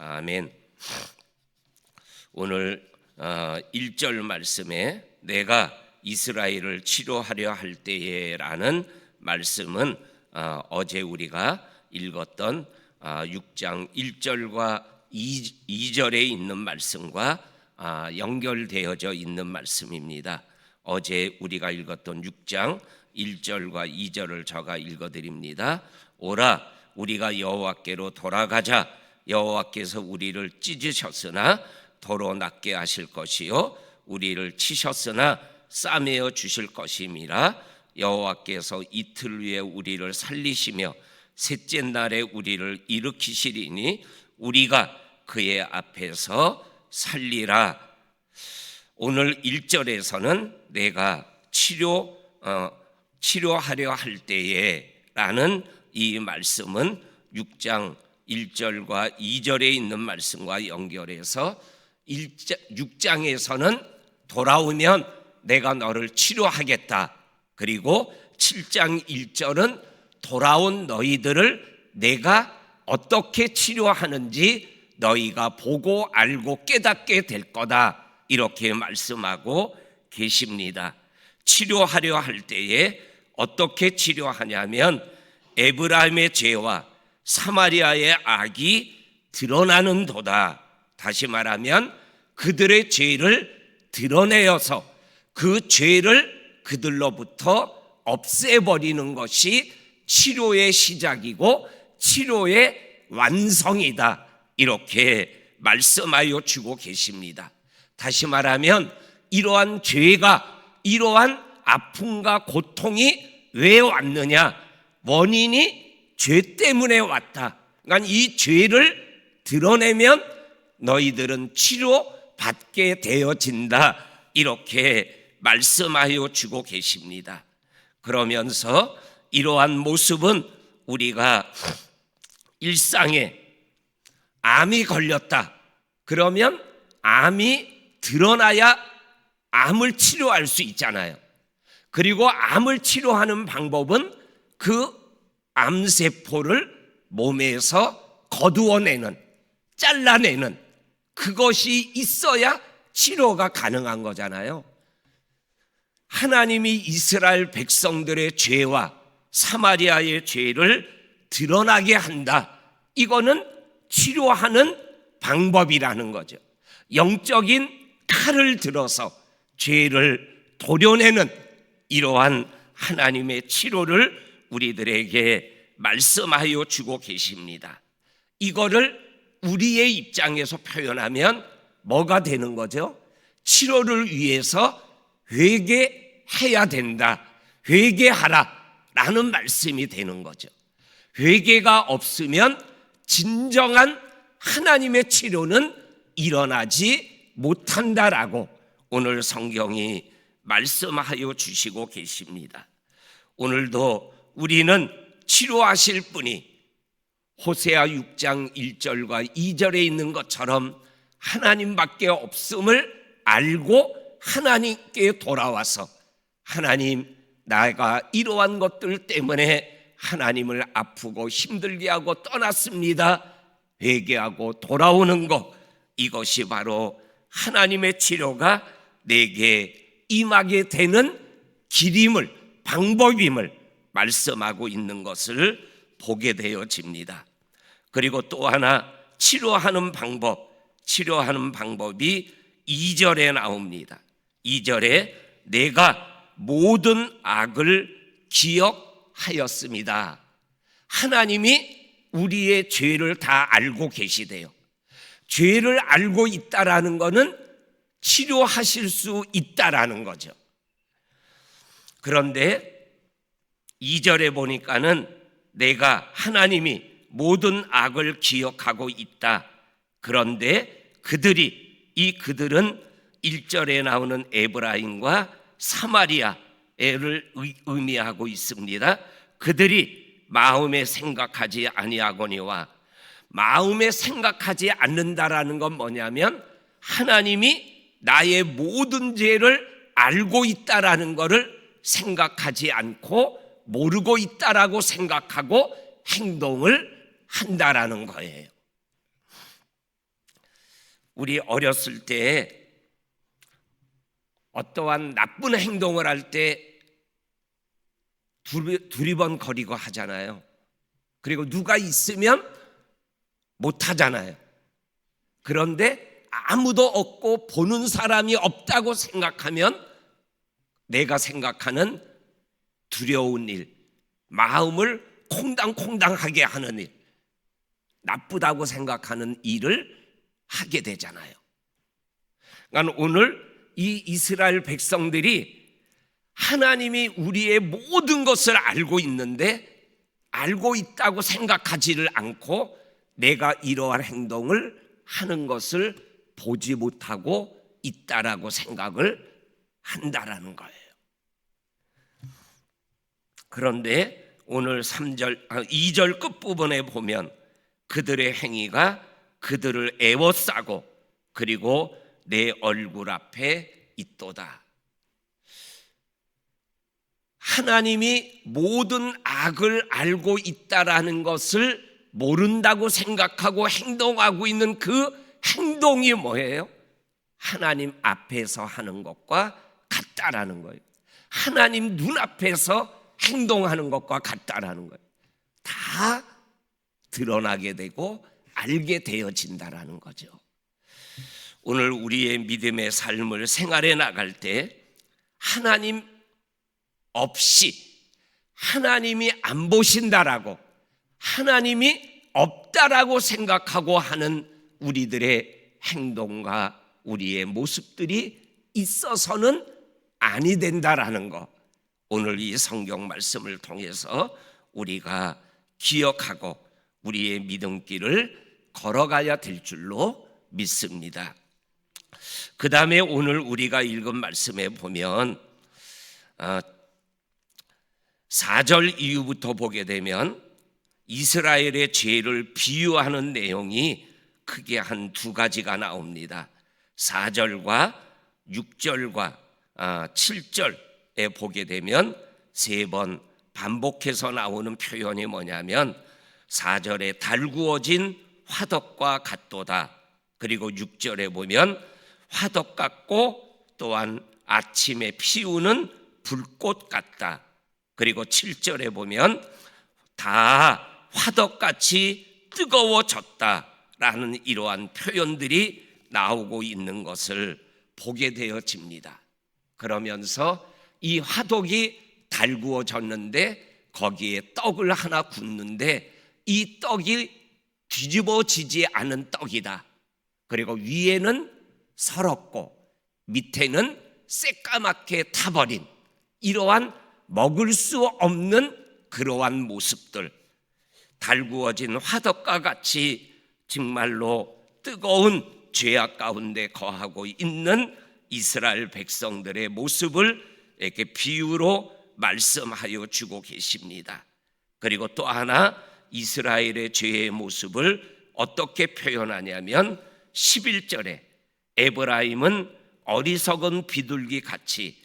아멘. 오늘 1절 말씀에 내가 이스라엘을 치료하려 할 때에 라는 말씀은 어제 우리가 읽었던 6장 1절과 2절에 있는 말씀과 연결되어져 있는 말씀입니다. 어제 우리가 읽었던 6장 1절과 2절을 제가 읽어드립니다. 오라 우리가 여호와께로 돌아가자. 여호와께서 우리를 찢으셨으나 도로 낫게 하실 것이요 우리를 치셨으나 싸매어 주실 것임이라. 여호와께서 이틀 후에 우리를 살리시며 셋째 날에 우리를 일으키시리니 우리가 그의 앞에서 살리라. 오늘 1절에서는 내가 치료하려 할 때에 라는 이 말씀은 6장 1절과 2절에 있는 말씀과 연결해서 6장에서는 돌아오면 내가 너를 치료하겠다. 그리고 7장 1절은 돌아온 너희들을 내가 어떻게 치료하는지 너희가 보고 알고 깨닫게 될 거다. 이렇게 말씀하고 계십니다. 치료하려 할 때에 어떻게 치료하냐면 에브라임의 죄와 사마리아의 악이 드러나는 도다. 다시 말하면 그들의 죄를 드러내어서 그 죄를 그들로부터 없애버리는 것이 치료의 시작이고 치료의 완성이다. 이렇게 말씀하여 주고 계십니다. 다시 말하면 이러한 죄가, 이러한 아픔과 고통이 왜 왔느냐? 원인이 죄 때문에 왔다. 그러니까 이 죄를 드러내면 너희들은 치료받게 되어진다. 이렇게 말씀하여 주고 계십니다. 그러면서 이러한 모습은 우리가 일상에 암이 걸렸다. 그러면 암이 드러나야 암을 치료할 수 있잖아요. 그리고 암을 치료하는 방법은 그 암세포를 몸에서 거두어내는, 잘라내는 그것이 있어야 치료가 가능한 거잖아요. 하나님이 이스라엘 백성들의 죄와 사마리아의 죄를 드러나게 한다. 이거는 치료하는 방법이라는 거죠. 영적인 칼을 들어서 죄를 도려내는 이러한 하나님의 치료를 우리들에게 말씀하여 주고 계십니다. 이거를 우리의 입장에서 표현하면 뭐가 되는 거죠? 치료를 위해서 회개해야 된다. 회개하라 라는 말씀이 되는 거죠. 회개가 없으면 진정한 하나님의 치료는 일어나지 못한다라고 오늘 성경이 말씀하여 주시고 계십니다. 오늘도 우리는 치료하실 분이 호세아 6장 1절과 2절에 있는 것처럼 하나님밖에 없음을 알고 하나님께 돌아와서 하나님, 내가 이러한 것들 때문에 하나님을 아프고 힘들게 하고 떠났습니다. 회개하고 돌아오는 것, 이것이 바로 하나님의 치료가 내게 임하게 되는 길임을, 방법임을 말씀하고 있는 것을 보게 되어집니다. 그리고 또 하나 치료하는 방법이 2절에 나옵니다. 2절에 내가 모든 악을 기억하였습니다. 하나님이 우리의 죄를 다 알고 계시대요. 죄를 알고 있다라는 것은 치료하실 수 있다라는 거죠. 그런데 2절에 보니까는 내가 하나님이 모든 악을 기억하고 있다. 그런데 그들은 1절에 나오는 에브라임과 사마리아를 의미하고 있습니다. 그들이 마음에 생각하지 아니하거니와, 마음에 생각하지 않는다라는 건 뭐냐면 하나님이 나의 모든 죄를 알고 있다라는 것을 생각하지 않고 모르고 있다라고 생각하고 행동을 한다라는 거예요. 우리 어렸을 때 어떠한 나쁜 행동을 할 때 두리번거리고 하잖아요. 그리고 누가 있으면 못 하잖아요. 그런데 아무도 없고 보는 사람이 없다고 생각하면 내가 생각하는 두려운 일, 마음을 콩당콩당하게 하는 일, 나쁘다고 생각하는 일을 하게 되잖아요. 그러니까 오늘 이 이스라엘 백성들이 하나님이 우리의 모든 것을 알고 있는데 알고 있다고 생각하지를 않고 내가 이러한 행동을 하는 것을 보지 못하고 있다라고 생각을 한다라는 거예요. 그런데 오늘 2절 끝부분에 보면 그들의 행위가 그들을 애워싸고 그리고 내 얼굴 앞에 있도다. 하나님이 모든 악을 알고 있다라는 것을 모른다고 생각하고 행동하고 있는 그 행동이 뭐예요? 하나님 앞에서 하는 것과 같다라는 거예요. 하나님 눈앞에서 행동하는 것과 같다라는 거예요. 다 드러나게 되고 알게 되어진다라는 거죠. 오늘 우리의 믿음의 삶을 생활해 나갈 때 하나님 없이 하나님이 안 보신다라고 하나님이 없다라고 생각하고 하는 우리들의 행동과 우리의 모습들이 있어서는 아니 된다라는 거, 오늘 이 성경 말씀을 통해서 우리가 기억하고 우리의 믿음길을 걸어가야 될 줄로 믿습니다. 그 다음에 오늘 우리가 읽은 말씀에 보면 4절 이후부터 보게 되면 이스라엘의 죄를 비유하는 내용이 크게 한 두 가지가 나옵니다. 4절과 6절과 7절에 보게 되면 세 번 반복해서 나오는 표현이 뭐냐면 4절에 달구어진 화덕과 같도다. 그리고 6절에 보면 화덕 같고 또한 아침에 피우는 불꽃 같다. 그리고 7절에 보면 다 화덕같이 뜨거워졌다라는 이러한 표현들이 나오고 있는 것을 보게 되어집니다. 그러면서 이 화덕이 달구어졌는데 거기에 떡을 하나 굽는데 이 떡이 뒤집어지지 않은 떡이다. 그리고 위에는 설었고 밑에는 새까맣게 타버린 이러한 먹을 수 없는 그러한 모습들, 달구어진 화덕과 같이 정말로 뜨거운 죄악 가운데 거하고 있는 이스라엘 백성들의 모습을 이렇게 비유로 말씀하여 주고 계십니다. 그리고 또 하나 이스라엘의 죄의 모습을 어떻게 표현하냐면 11절에 에브라임은 어리석은 비둘기 같이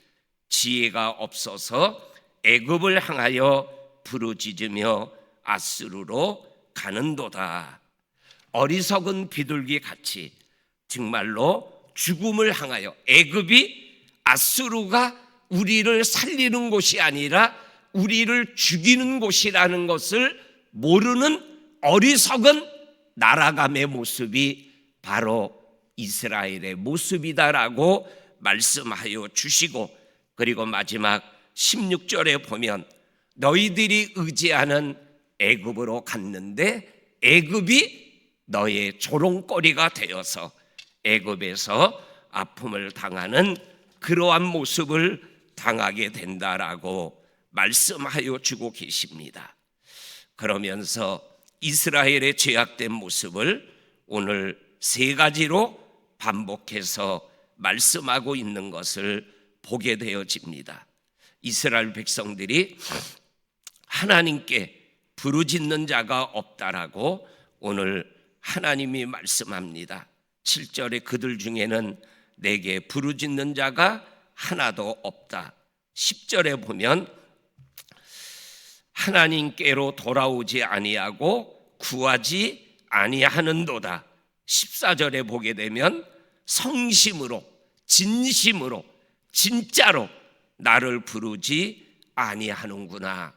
지혜가 없어서 애굽을 향하여 부르짖으며 아수르로 가는도다. 어리석은 비둘기 같이 정말로 죽음을 향하여, 애굽이 아수르가 우리를 살리는 곳이 아니라 우리를 죽이는 곳이라는 것을 모르는 어리석은 나라감의 모습이 바로 이스라엘의 모습이다라고 말씀하여 주시고, 그리고 마지막 16절에 보면 너희들이 의지하는 애굽으로 갔는데 애굽이 너의 조롱거리가 되어서 애굽에서 아픔을 당하는 그러한 모습을 당하게 된다라고 말씀하여 주고 계십니다. 그러면서 이스라엘의 죄악된 모습을 오늘 세 가지로 반복해서 말씀하고 있는 것을 보게 되어집니다. 이스라엘 백성들이 하나님께 부르짖는 자가 없다라고 오늘 하나님이 말씀합니다. 7절에 그들 중에는 내게 부르짖는 자가 하나도 없다. 10절에 보면 하나님께로 돌아오지 아니하고 구하지 아니하는도다. 14절에 보게 되면 성심으로, 진심으로, 진짜로 나를 부르지 아니하는구나.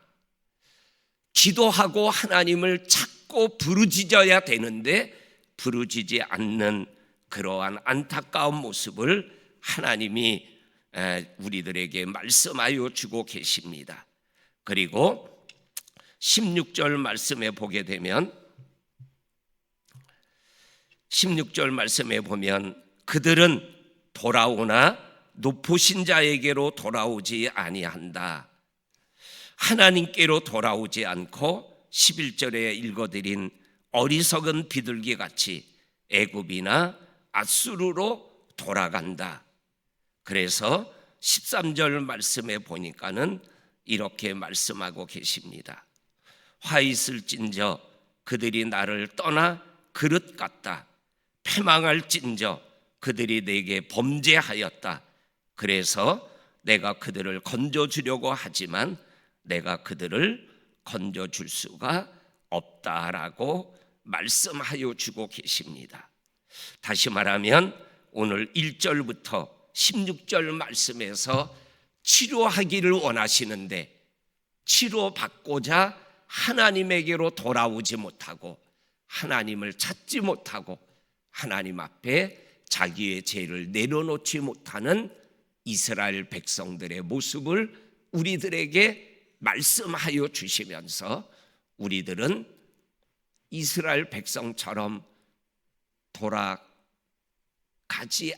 기도하고 하나님을 찾고 부르짖어야 되는데 부르짖지 않는 그러한 안타까운 모습을 하나님이 우리들에게 말씀하여 주고 계십니다. 그리고 16절 말씀에 보게 되면 16절 말씀에 보면 그들은 돌아오나 높으신 자에게로 돌아오지 아니한다. 하나님께로 돌아오지 않고 11절에 읽어드린 어리석은 비둘기 같이 애굽이나 앗수르로 돌아간다. 그래서 13절 말씀에 보니까는 이렇게 말씀하고 계십니다. 화 있을진저 그들이 나를 떠나 그릇 같다. 패망할진저 그들이 내게 범죄하였다. 그래서 내가 그들을 건져주려고 하지만 내가 그들을 건져줄 수가 없다라고 말씀하여 주고 계십니다. 다시 말하면 오늘 1절부터 16절 말씀에서 치료하기를 원하시는데 치료받고자 하나님에게로 돌아오지 못하고 하나님을 찾지 못하고 하나님 앞에 자기의 죄를 내려놓지 못하는 이스라엘 백성들의 모습을 우리들에게 말씀하여 주시면서 우리들은 이스라엘 백성처럼 돌아가지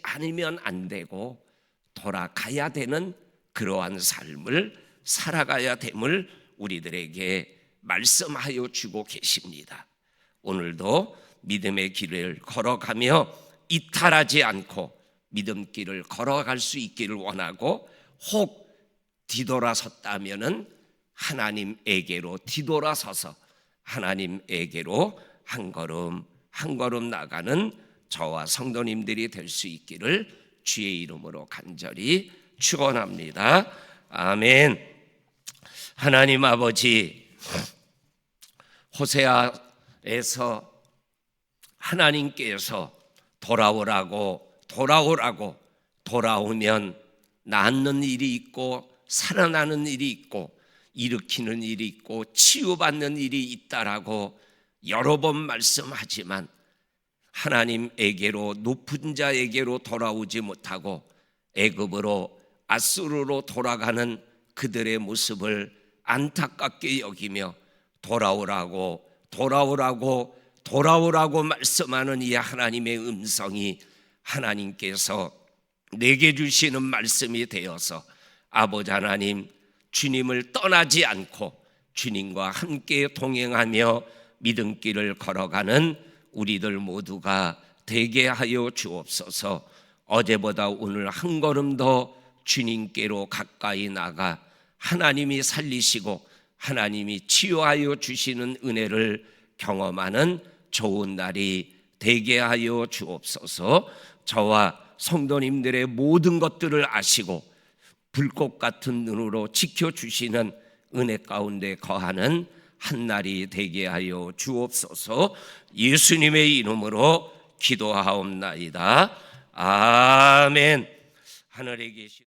않으면 안 되고 돌아가야 되는 그러한 삶을 살아가야 됨을 우리들에게 말씀하여 주고 계십니다. 오늘도 믿음의 길을 걸어가며 이탈하지 않고 믿음길을 걸어갈 수 있기를 원하고 혹 뒤돌아섰다면은 하나님에게로 뒤돌아서서 하나님에게로 한 걸음 한 걸음 나가는 저와 성도님들이 될 수 있기를 주의 이름으로 간절히 축원합니다. 아멘. 하나님 아버지, 호세아에서 하나님께서 돌아오면 낫는 일이 있고 살아나는 일이 있고 일으키는 일이 있고 치유받는 일이 있다라고 여러 번 말씀하지만 하나님에게로 높은 자에게로 돌아오지 못하고 애굽으로 앗수르로 돌아가는 그들의 모습을 안타깝게 여기며 돌아오라고 말씀하는 이 하나님의 음성이 하나님께서 내게 주시는 말씀이 되어서 아버지 하나님, 주님을 떠나지 않고 주님과 함께 동행하며 믿음길을 걸어가는 우리들 모두가 되게 하여 주옵소서. 어제보다 오늘 한 걸음 더 주님께로 가까이 나가 하나님이 살리시고 하나님이 치유하여 주시는 은혜를 경험하는 좋은 날이 되게 하여 주옵소서. 저와 성도님들의 모든 것들을 아시고 불꽃 같은 눈으로 지켜주시는 은혜 가운데 거하는 한 날이 되게 하여 주옵소서. 예수님의 이름으로 기도하옵나이다. 아멘. 하늘에 계신